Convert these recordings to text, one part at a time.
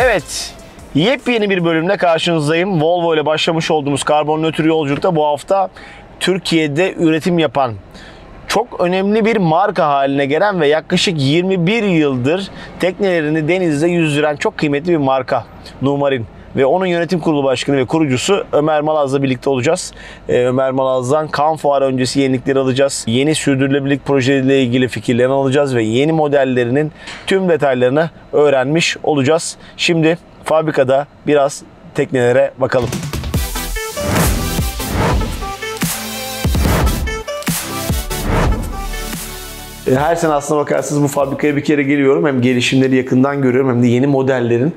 Evet, yepyeni bir bölümle karşınızdayım. Volvo ile başlamış olduğumuz karbon nötr yolculukta bu hafta Türkiye'de üretim yapan, çok önemli bir marka haline gelen ve yaklaşık 21 yıldır teknelerini denizde yüzdüren çok kıymetli bir marka Numarin. Ve onun yönetim kurulu başkanı ve kurucusu Ömer Malaz'la birlikte olacağız. Ömer Malaz'dan Cannes Fuarı öncesi yenilikleri alacağız. Yeni sürdürülebilirlik projeleriyle ilgili fikirlerini alacağız ve yeni modellerinin tüm detaylarını öğrenmiş olacağız. Şimdi fabrikada biraz teknelere bakalım. Her sene aslına bakarsanız bu fabrikaya bir kere geliyorum. Hem gelişimleri yakından görüyorum hem de yeni modellerin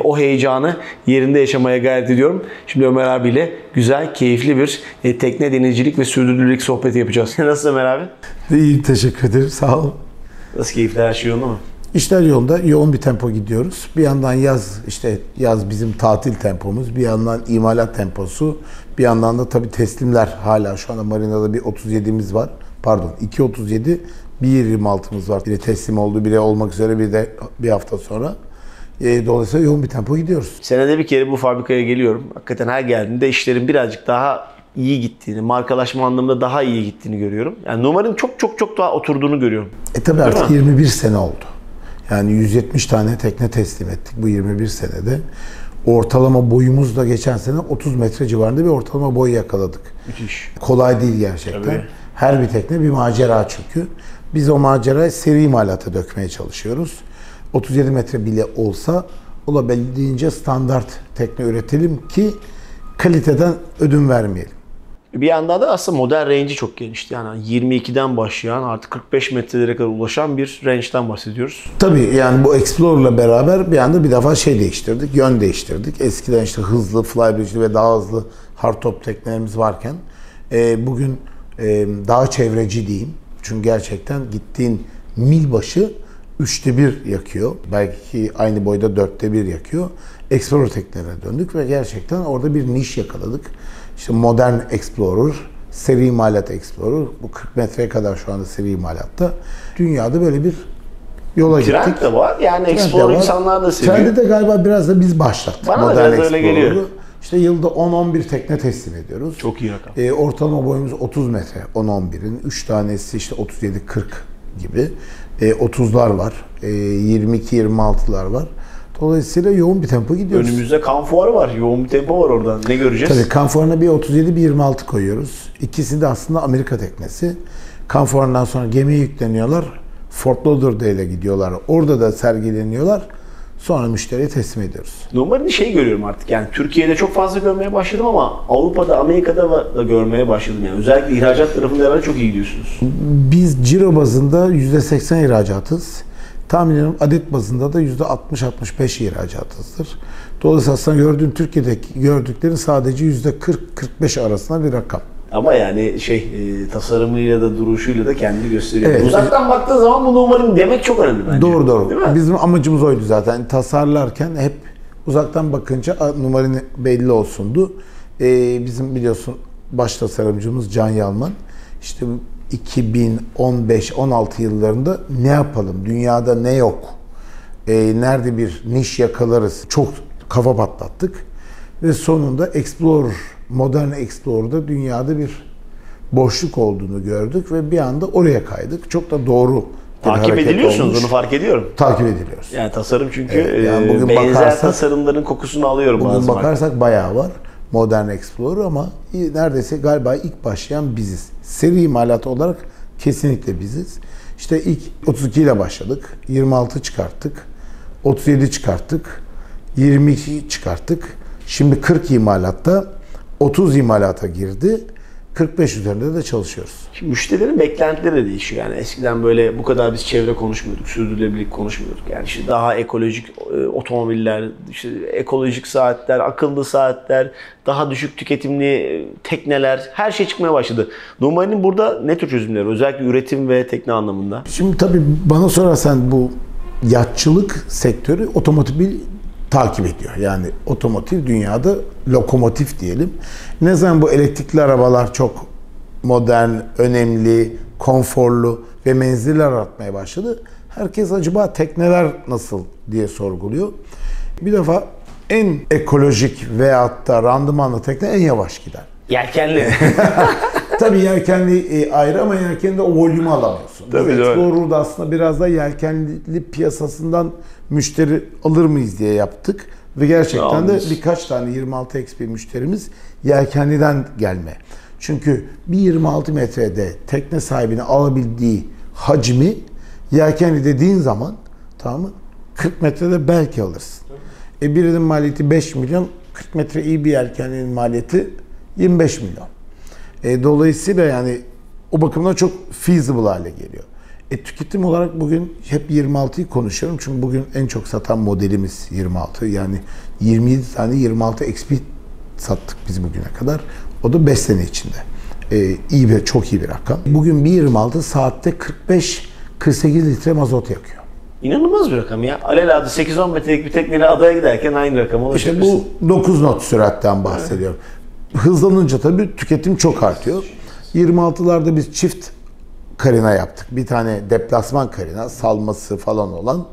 o heyecanı yerinde yaşamaya gayret ediyorum. Şimdi Ömer abiyle güzel, keyifli bir tekne denizcilik ve sürdürülebilirlik sohbeti yapacağız. Nasıl Ömer abi? İyi, teşekkür ederim. Sağ ol. Nasıl, keyifli, her şey yolunda mı? İşler yolunda, yoğun bir tempo gidiyoruz. Bir yandan yaz bizim tatil tempomuz, bir yandan imalat temposu, bir yandan da tabii teslimler hala şu anda marinada bir 37'miz var. Pardon, 2.37, bir 26'mız var. Biri teslim oldu, biri olmak üzere, bir de bir hafta sonra. Dolayısıyla yoğun bir tempo gidiyoruz. Senede bir kere bu fabrikaya geliyorum. Hakikaten her geldiğimde işlerin birazcık daha iyi gittiğini, markalaşma anlamında daha iyi gittiğini görüyorum. Yani Numarin çok daha oturduğunu görüyorum. Tabii artık 21 sene oldu. Yani 170 tane tekne teslim ettik bu 21 senede. Ortalama boyumuz da geçen sene 30 metre civarında bir ortalama boy yakaladık. Müthiş. Kolay değil gerçekten. Tabii. Her bir tekne bir macera çünkü. Biz o macerayı seri imalata dökmeye çalışıyoruz. 37 metre bile olsa olabildiğince standart tekne üretelim ki kaliteden ödün vermeyelim. Bir yandan da aslında model range'i çok genişti. Yani 22'den başlayan artık 45 metrelere kadar ulaşan bir range'den bahsediyoruz. Tabii yani bu Explorer'la beraber bir anda bir defa değiştirdik, yön değiştirdik. Eskiden işte hızlı, flybridge'li ve daha hızlı hardtop teknelerimiz varken bugün daha çevreci diyeyim. Çünkü gerçekten gittiğin mil başı 1/3 yakıyor. Belki aynı boyda 1/4 yakıyor. Explorer teknelerine döndük ve gerçekten orada bir niş yakaladık. İşte modern Explorer, seri imalat Explorer. Bu 40 metreye kadar şu anda seri imalatta. Dünyada böyle bir yola gittik. Trend de var. Yani Explorer insanlar da seviyor. Trend'i de galiba biraz da biz başlattık. Bana da biraz öyle geliyor. İşte yılda 10-11 tekne teslim ediyoruz. Çok iyi rakam. Ortalama boyumuz 30 metre 10-11'in. 3 tanesi işte 37-40 gibi. 30'lar var. 22-26'lar var. Dolayısıyla yoğun bir tempo gidiyoruz. Önümüzde Cannes Fuarı var. Yoğun bir tempo var orada. Ne göreceğiz? Tabii Cannes Fuarı'na bir 37 bir 26 koyuyoruz. İkisi de aslında Amerika teknesi. Cannes Fuarı'ndan sonra gemiye yükleniyorlar. Fort Lauderdale'e gidiyorlar. Orada da sergileniyorlar. Sonra müşteriye teslim ediyoruz. Numarin'i görüyorum artık. Yani Türkiye'de çok fazla görmeye başladım ama Avrupa'da, Amerika'da da görmeye başladım. Yani özellikle ihracat tarafında herhalde çok iyi gidiyorsunuz. Biz ciro bazında %80 ihracatız. Tahmin ediyorum adet bazında da %60-65 ihracatızdır. Dolayısıyla aslında Türkiye'deki gördüklerin sadece %40-45 arasında bir rakam. Ama yani tasarımıyla da duruşuyla da kendini gösteriyor. Evet. Uzaktan baktığın zaman bu Numarin demek çok önemli bence. Doğru. Değil mi? Bizim amacımız oydu zaten. Tasarlarken hep uzaktan bakınca Numarin belli olsundu. Bizim biliyorsun baş tasarımcımız Can Yalman. İşte 2015-16 yıllarında ne yapalım? Dünyada ne yok? Nerede bir niş yakalarız? Çok kafa patlattık. Ve sonunda Explorer, modern Explorer'da dünyada bir boşluk olduğunu gördük ve bir anda oraya kaydık. Çok da doğru bir takip ediliyorsunuz, olmuş. bunu fark ediyorum. Takip ediliyoruz. Yani tasarım çünkü yani bugün benzer tasarımların kokusunu alıyorum. Bugün bakarsak bayağı var modern Explorer ama neredeyse galiba ilk başlayan biziz. Seri imalat olarak kesinlikle biziz. İşte ilk 32 ile başladık. 26 çıkarttık. 37 çıkarttık. 22 çıkarttık. Şimdi 40 imalatta, 30 imalata girdi. 45 üzerinde de çalışıyoruz. Şimdi müşterilerin beklentileri de değişiyor. Yani eskiden böyle bu kadar biz çevre konuşmuyorduk, sürdürülebilirlik konuşmuyorduk. Yani işte daha ekolojik otomobiller, işte ekolojik saatler, akıllı saatler, daha düşük tüketimli tekneler, her şey çıkmaya başladı. Numarin'in burada ne tür çözümleri, özellikle üretim ve tekne anlamında? Şimdi tabii bana sorarsan bu yatçılık sektörü otomobil takip ediyor. Yani otomotiv dünyada lokomotif diyelim. Ne zaman bu elektrikli arabalar çok modern, önemli, konforlu ve menziller artmaya başladı. Herkes acaba tekneler nasıl diye sorguluyor. Bir defa en ekolojik veyahut da randımanlı tekne en yavaş gider. Yelkenli. Tabii yelkenli ayrı ama yelkenli o volümü alamıyorsun. Tabii, Explorer'da aslında biraz da yelkenli piyasasından müşteri alır mıyız diye yaptık. Ve gerçekten de birkaç tane 26 XP müşterimiz yelkenliden gelme. Çünkü bir 26 metrede tekne sahibine alabildiği hacmi yelkenli dediğin zaman, tamam mı? 40 metrede belki alırsın. Birinin maliyeti 5 milyon, 40 metre iyi bir yelkenlinin maliyeti 25 milyon. Dolayısıyla yani o bakımdan çok feasible hale geliyor. Tüketim olarak bugün hep 26'yı konuşuyorum. Çünkü bugün en çok satan modelimiz 26. Yani 27 tane 26 XP sattık biz bugüne kadar. O da 5 sene içinde. İyi ve çok iyi bir rakam. Bugün bir 26 saatte 45-48 litre mazot yakıyor. İnanılmaz bir rakam ya. Alelade 8-10 metrelik bir tekneyle adaya giderken aynı rakama ulaşabilirsin. İşte bu 9 knot süratten bahsediyorum. Evet. Hızlanınca tabii tüketim çok artıyor. 26'larda biz çift karina yaptık. Bir tane deplasman karina, salması falan olan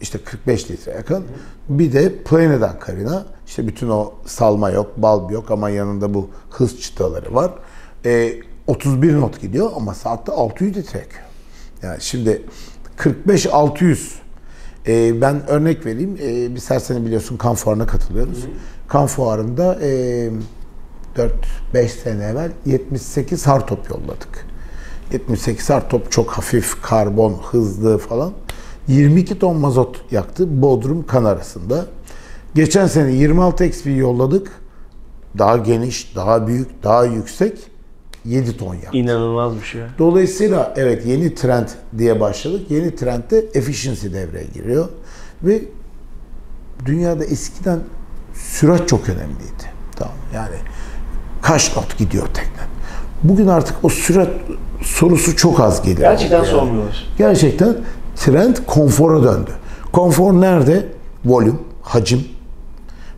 işte 45 litre yakın. Bir de plain eden karina. İşte bütün o salma yok, bulb yok ama yanında bu hız çıtaları var. 31 knot gidiyor ama saatte 600 litre yakıyor. Yani şimdi 45-600. Ben örnek vereyim. Biz her sene biliyorsun Cannes Fuarı'na katılıyoruz. Cannes Fuarı'nda 4-5 sene evvel 78 hardtop yolladık. 78 hardtop çok hafif, karbon, hızlı falan. 22 ton mazot yaktı Bodrum Cannes arasında. Geçen sene 26 XP yolladık. Daha geniş, daha büyük, daha yüksek 7 ton yaktı. İnanılmaz bir şey. Dolayısıyla evet yeni trend diye başladık. Yeni trendde efficiency devreye giriyor. Ve dünyada eskiden sürat çok önemliydi. Tamam yani kaç knot gidiyor tekne. Bugün artık o sürat sorusu çok az geliyor. Gerçekten sormuyorlar. Gerçekten trend konfora döndü. Konfor nerede? Volüm, hacim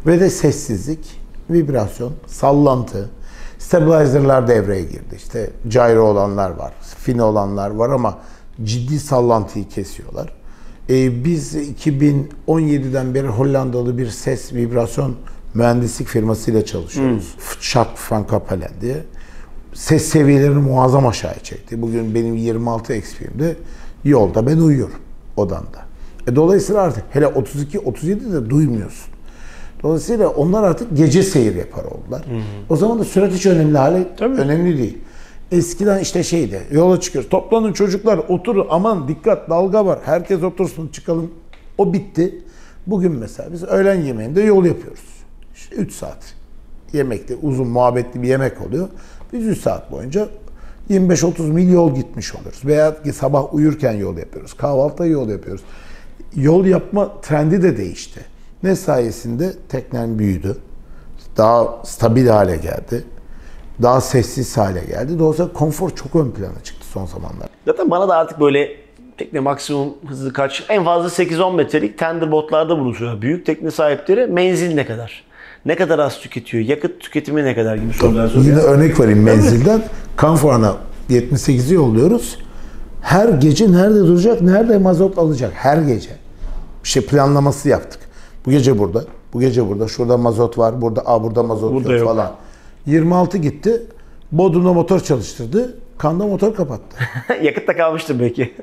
ve de sessizlik, vibrasyon, sallantı. Stabilizer'lar devreye girdi. İşte gyro olanlar var, fin olanlar var ama ciddi sallantıyı kesiyorlar. Biz 2017'den beri Hollandalı bir ses vibrasyon mühendislik firmasıyla çalışıyoruz. Schack van Capellen diye. Ses seviyelerini muazzam aşağıya çekti. Bugün benim 26 XP'imde yolda ben uyuyorum odamda. Dolayısıyla artık hele 32-37'de duymuyorsun. Dolayısıyla onlar artık gece seyir yapar oldular. O zaman da sürat hiç önemli önemli değil. Eskiden işte şeydi, yola çıkıyoruz. Toplanın çocuklar, oturun, aman dikkat dalga var. Herkes otursun çıkalım. O bitti. Bugün mesela biz öğlen yemeğinde yol yapıyoruz. İşte 3 saat. Yemekte uzun muhabbetli bir yemek oluyor. Biz 3 saat boyunca 25-30 mil yol gitmiş oluyoruz. Veya sabah uyurken yol yapıyoruz. Kahvaltıda yol yapıyoruz. Yol yapma trendi de değişti. Ne sayesinde teknen büyüdü. Daha stabil hale geldi. Daha sessiz hale geldi. Dolayısıyla konfor çok ön plana çıktı son zamanlarda. Zaten bana da artık böyle tekne maksimum hızı kaç? En fazla 8-10 metrelik tender botlarda buluşuyor. Büyük tekne sahipleri menzil ne kadar? Ne kadar az tüketiyor? Yakıt tüketimi ne kadar gibi sorular soruyor. Yine örnek vereyim menzilden. Cannes Fuarı'na 78'i yolluyoruz. Her gece nerede duracak, nerede mazot alacak? Her gece. Bir şey planlaması yaptık. Bu gece burada, bu gece burada. Şurada mazot var, burada mazot yok falan. 26 gitti. Bodrum'da motor çalıştırdı. Cannes'da motor kapattı. Yakıt da kalmıştır belki.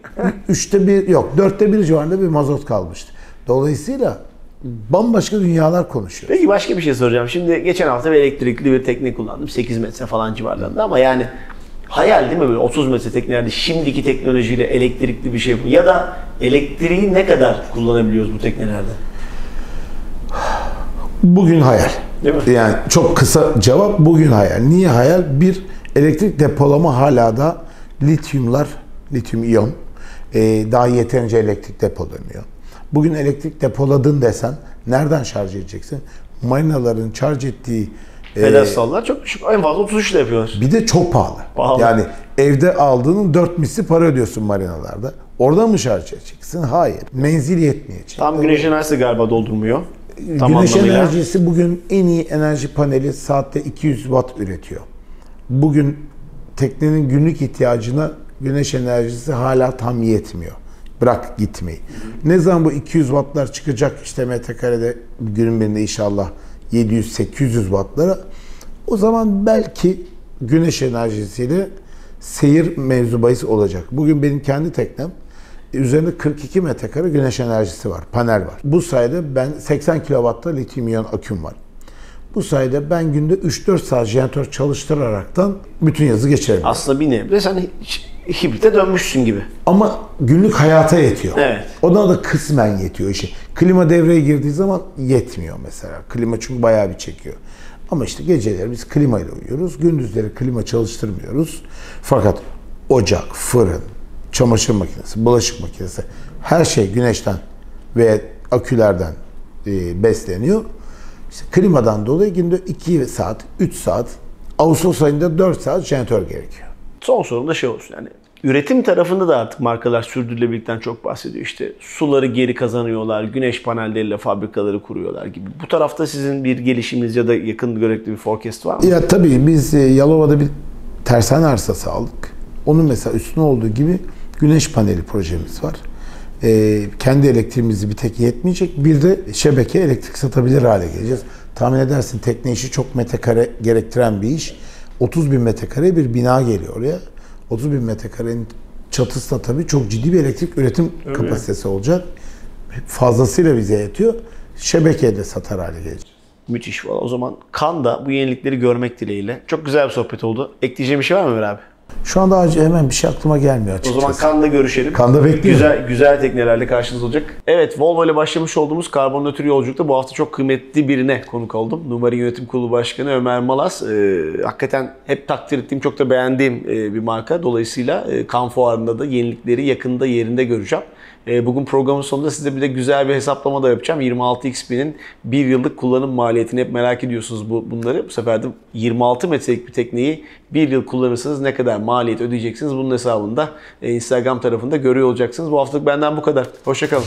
4'te 1 civarında bir mazot kalmıştı. Dolayısıyla bambaşka dünyalar konuşuyoruz. Peki başka bir şey soracağım. Şimdi geçen hafta bir elektrikli bir tekne kullandım. 8 metre falan civarlarında ama yani hayal değil mi böyle 30 metre teknelerde şimdiki teknolojiyle elektrikli bir şey bu. Ya da elektriği ne kadar kullanabiliyoruz bu teknelerde? Bugün hayal. Değil mi? Yani çok kısa cevap bugün hayal. Niye hayal? Bir, elektrik depolama hala da lityum iyon daha yeterince elektrik depolanıyor. Bugün elektrik depoladın desen nereden şarj edeceksin? Marinaların şarj ettiği Pedestallar çok düşük. En fazla 33 ile yapıyorlar. bir de çok pahalı. Yani evde aldığının 4 misli para ödüyorsun marinalarda. Oradan mı şarj edeceksin? Hayır. Menzil yetmeyecek. Tam güneş enerjisi galiba doldurmuyor. Güneş enerjisi bugün en iyi enerji paneli saatte 200 watt üretiyor. Bugün teknenin günlük ihtiyacına güneş enerjisi hala tam yetmiyor. Bırak gitmeyi. Ne zaman bu 200 wattlar çıkacak işte metrekarede günün birinde inşallah 700-800 wattlara, o zaman belki güneş enerjisiyle seyir mevzu bahis olacak. Bugün benim kendi teknem üzerinde 42 metrekare güneş enerjisi var, panel var. Bu sayede ben 80 kW'da lityum iyon aküm var. Bu sayede ben günde 3-4 saat jeneratör çalıştıraraktan bütün yazı geçirebilirim. Aslında bir nebze sen hibrite dönmüşsün gibi. Ama günlük hayata yetiyor. Evet. Ona da kısmen yetiyor işi. Klima devreye girdiği zaman yetmiyor mesela. Klima çünkü bayağı bir çekiyor. Ama işte geceleri biz klimayla uyuyoruz. Gündüzleri klima çalıştırmıyoruz. Fakat ocak, fırın, çamaşır makinesi, bulaşık makinesi, her şey güneşten ve akülerden besleniyor. İşte klimadan dolayı günde 2 saat, 3 saat, Ağustos ayında 4 saat jeneratör gerekiyor. Son sorum da şey olsun, yani üretim tarafında da artık markalar sürdürülebilirlikten çok bahsediyor. İşte suları geri kazanıyorlar, güneş panelleriyle fabrikaları kuruyorlar gibi. Bu tarafta sizin bir gelişiminiz ya da yakın gerekli bir forecast var mı? Ya tabii biz Yalova'da bir tersane arsası aldık. Onun mesela üstüne olduğu gibi güneş paneli projemiz var. Kendi elektriğimizi bir tek yetmeyecek. Bir de şebeke elektrik satabilir hale geleceğiz. Tahmin edersin tekne işi çok metrekare gerektiren bir iş. 30 bin metrekare bir bina geliyor oraya. 30 bin metrekarenin çatısı da tabii çok ciddi bir elektrik üretim kapasitesi olacak. Fazlasıyla bize yetiyor. Şebekeye de satar hale geleceğiz. Müthiş valla. O zaman Cannes'da bu yenilikleri görmek dileğiyle. Çok güzel bir sohbet oldu. Ekleyeceğim bir şey var mı Ömer abi? Şu anda hemen bir şey aklıma gelmiyor açıkçası. O zaman Cannes'da görüşelim. Cannes'da bekliyorum. Güzel teknelerle karşınızda olacak. Evet, Volvo ile başlamış olduğumuz karbon nötr yolculukta bu hafta çok kıymetli birine konuk oldum. Numarin Yönetim Kurulu Başkanı Ömer Malas. Hakikaten hep takdir ettiğim, çok da beğendiğim bir marka. Dolayısıyla Cannes Fuarı'nda da yenilikleri yakında yerinde göreceğim. Bugün programın sonunda size bir de güzel bir hesaplama da yapacağım. 26XP'nin bir yıllık kullanım maliyetini hep merak ediyorsunuz bunları. Bu sefer de 26 metrelik bir tekneyi bir yıl kullanırsanız ne kadar maliyet ödeyeceksiniz? Bunun hesabını da Instagram tarafında görüyor olacaksınız. Bu haftalık benden bu kadar. Hoşça kalın.